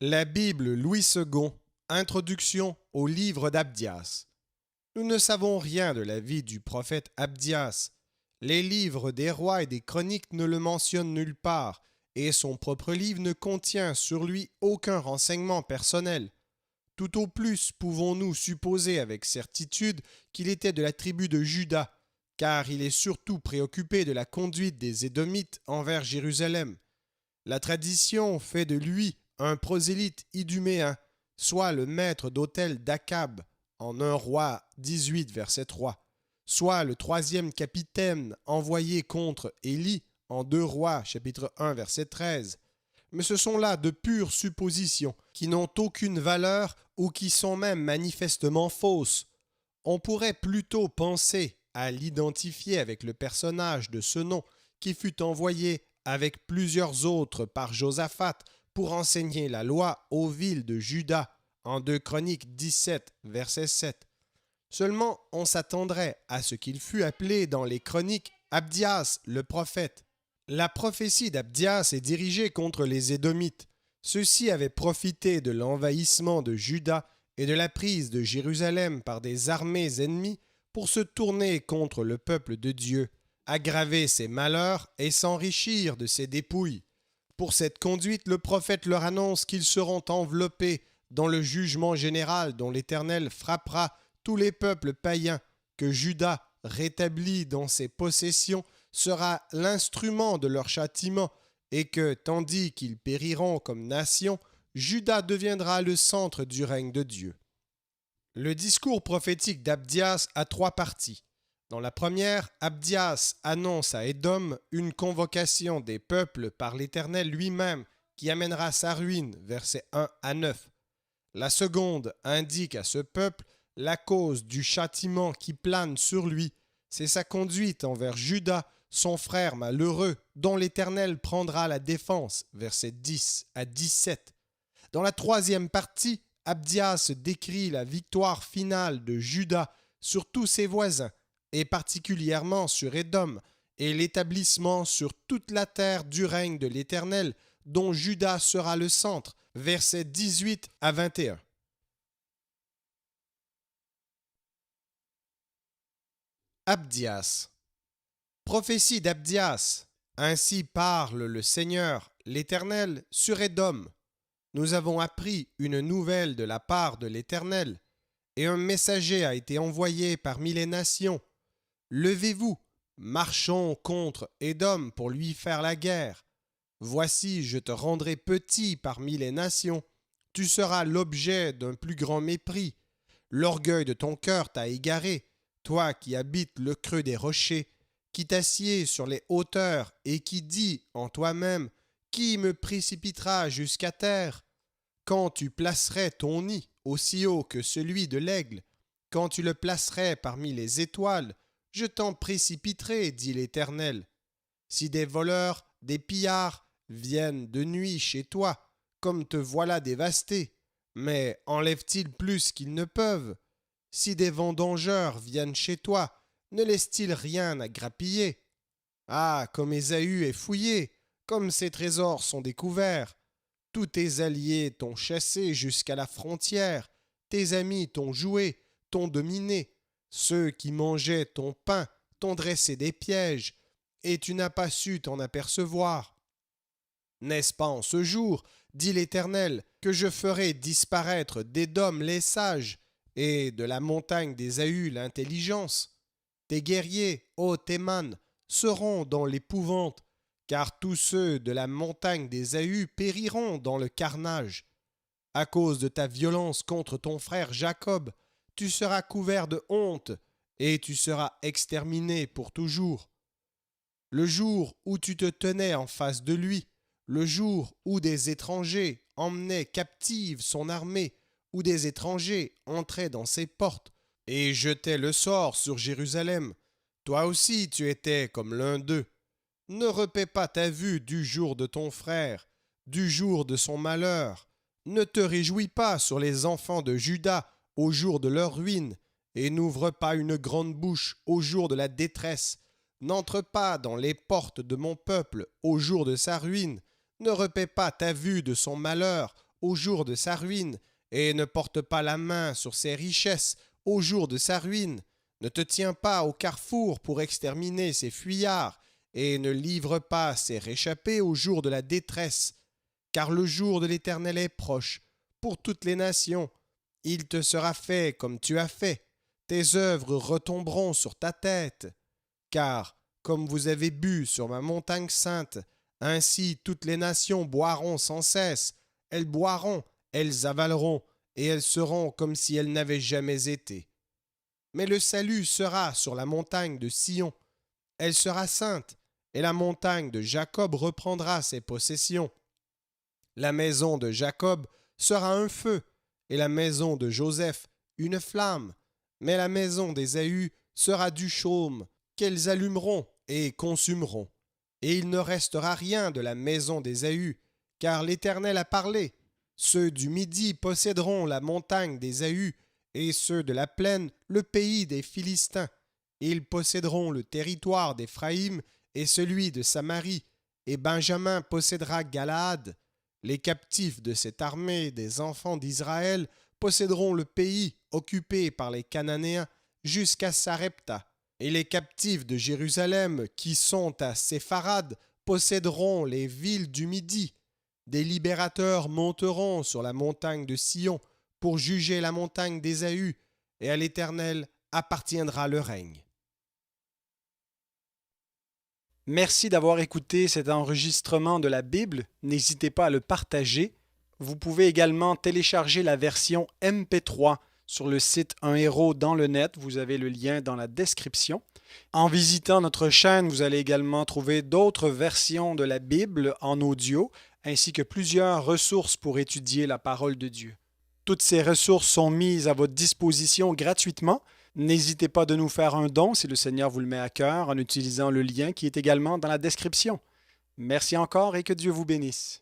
La Bible Louis II, introduction au livre d'Abdias. Nous ne savons rien de la vie du prophète Abdias. Les livres des rois et des chroniques ne le mentionnent nulle part, et son propre livre ne contient sur lui aucun renseignement personnel. Tout au plus pouvons-nous supposer avec certitude qu'il était de la tribu de Juda, car il est surtout préoccupé de la conduite des Édomites envers Jérusalem. La tradition fait de lui un prosélyte iduméen, soit le maître d'autel d'Akab, en 1 Roi 18, verset 3, soit le troisième capitaine envoyé contre Élie en 2 Rois, chapitre 1, verset 13. Mais ce sont là de pures suppositions qui n'ont aucune valeur ou qui sont même manifestement fausses. On pourrait plutôt penser à l'identifier avec le personnage de ce nom qui fut envoyé avec plusieurs autres par Josaphat pour enseigner la loi aux villes de Juda en 2 Chroniques 17, verset 7. Seulement, on s'attendrait à ce qu'il fût appelé dans les chroniques Abdias le prophète. La prophétie d'Abdias est dirigée contre les Édomites. Ceux-ci avaient profité de l'envahissement de Juda et de la prise de Jérusalem par des armées ennemies pour se tourner contre le peuple de Dieu, aggraver ses malheurs et s'enrichir de ses dépouilles. Pour cette conduite, le prophète leur annonce qu'ils seront enveloppés dans le jugement général dont l'Éternel frappera tous les peuples païens, que Juda, rétabli dans ses possessions, sera l'instrument de leur châtiment, et que, tandis qu'ils périront comme nation, Juda deviendra le centre du règne de Dieu. Le discours prophétique d'Abdias a 3 parties. Dans la première, Abdias annonce à Édom une convocation des peuples par l'Éternel lui-même qui amènera sa ruine, versets 1 à 9. La seconde indique à ce peuple la cause du châtiment qui plane sur lui. C'est sa conduite envers Juda, son frère malheureux, dont l'Éternel prendra la défense, versets 10 à 17. Dans la troisième partie, Abdias décrit la victoire finale de Juda sur tous ses voisins, et particulièrement sur Édom, et l'établissement sur toute la terre du règne de l'Éternel, dont Juda sera le centre, versets 18 à 21. Abdias. Prophétie d'Abdias. Ainsi parle le Seigneur, l'Éternel, sur Édom. Nous avons appris une nouvelle de la part de l'Éternel, et un messager a été envoyé parmi les nations. Levez-vous, marchons contre Édom pour lui faire la guerre. Voici, je te rendrai petit parmi les nations. Tu seras l'objet d'un plus grand mépris. L'orgueil de ton cœur t'a égaré, toi qui habites le creux des rochers, qui t'assieds sur les hauteurs et qui dis en toi-même, qui me précipitera jusqu'à terre? Quand tu placerais ton nid aussi haut que celui de l'aigle, quand tu le placerais parmi les étoiles, je t'en précipiterai, dit l'Éternel. Si des voleurs, des pillards viennent de nuit chez toi, comme te voilà dévasté, mais enlèvent-ils plus qu'ils ne peuvent? Si des vendangeurs viennent chez toi, ne laissent-ils rien à grappiller? Ah, comme Ésaü est fouillé, comme ses trésors sont découverts. Tous tes alliés t'ont chassé jusqu'à la frontière, tes amis t'ont joué, t'ont dominé, ceux qui mangeaient ton pain t'ont dressé des pièges, et tu n'as pas su t'en apercevoir. N'est-ce pas en ce jour, dit l'Éternel, que je ferai disparaître d'Édom les sages, et de la montagne d'Ésaü l'intelligence? Tes guerriers, ô Théman, seront dans l'épouvante, car tous ceux de la montagne d'Ésaü périront dans le carnage. À cause de ta violence contre ton frère Jacob, tu seras couvert de honte, et tu seras exterminé pour toujours. Le jour où tu te tenais en face de lui, le jour où des étrangers emmenaient captive son armée, où des étrangers entraient dans ses portes et jetaient le sort sur Jérusalem, toi aussi tu étais comme l'un d'eux. Ne repaie pas ta vue du jour de ton frère, du jour de son malheur. Ne te réjouis pas sur les enfants de Juda au jour de leur ruine, et n'ouvre pas une grande bouche au jour de la détresse. N'entre pas dans les portes de mon peuple au jour de sa ruine. Ne repaie pas ta vue de son malheur au jour de sa ruine, et ne porte pas la main sur ses richesses au jour de sa ruine. Ne te tiens pas au carrefour pour exterminer ses fuyards, et ne livre pas ses réchappés au jour de la détresse. Car le jour de l'Éternel est proche, pour toutes les nations. Il te sera fait comme tu as fait. Tes œuvres retomberont sur ta tête. Car, comme vous avez bu sur ma montagne sainte, ainsi toutes les nations boiront sans cesse. Elles boiront, elles avaleront, et elles seront comme si elles n'avaient jamais été. Mais le salut sera sur la montagne de Sion. Elle sera sainte, et la montagne de Jacob reprendra ses possessions. La maison de Jacob sera un feu, et la maison de Joseph une flamme, mais la maison d'Ésaü sera du chaume, qu'elles allumeront et consumeront. Et il ne restera rien de la maison d'Ésaü, car l'Éternel a parlé. Ceux du Midi posséderont la montagne d'Ésaü, et ceux de la plaine le pays des Philistins. Ils posséderont le territoire d'Éphraïm et celui de Samarie, et Benjamin possédera Galaad. Les captifs de cette armée des enfants d'Israël posséderont le pays occupé par les Cananéens jusqu'à Sarepta. Et les captifs de Jérusalem qui sont à Sépharad posséderont les villes du Midi. Des libérateurs monteront sur la montagne de Sion pour juger la montagne d'Ésaü, et à l'Éternel appartiendra le règne. Merci d'avoir écouté cet enregistrement de la Bible. N'hésitez pas à le partager. Vous pouvez également télécharger la version MP3 sur le site Un héros dans le net. Vous avez le lien dans la description. En visitant notre chaîne, vous allez également trouver d'autres versions de la Bible en audio, ainsi que plusieurs ressources pour étudier la parole de Dieu. Toutes ces ressources sont mises à votre disposition gratuitement. N'hésitez pas de nous faire un don si le Seigneur vous le met à cœur en utilisant le lien qui est également dans la description. Merci encore et que Dieu vous bénisse.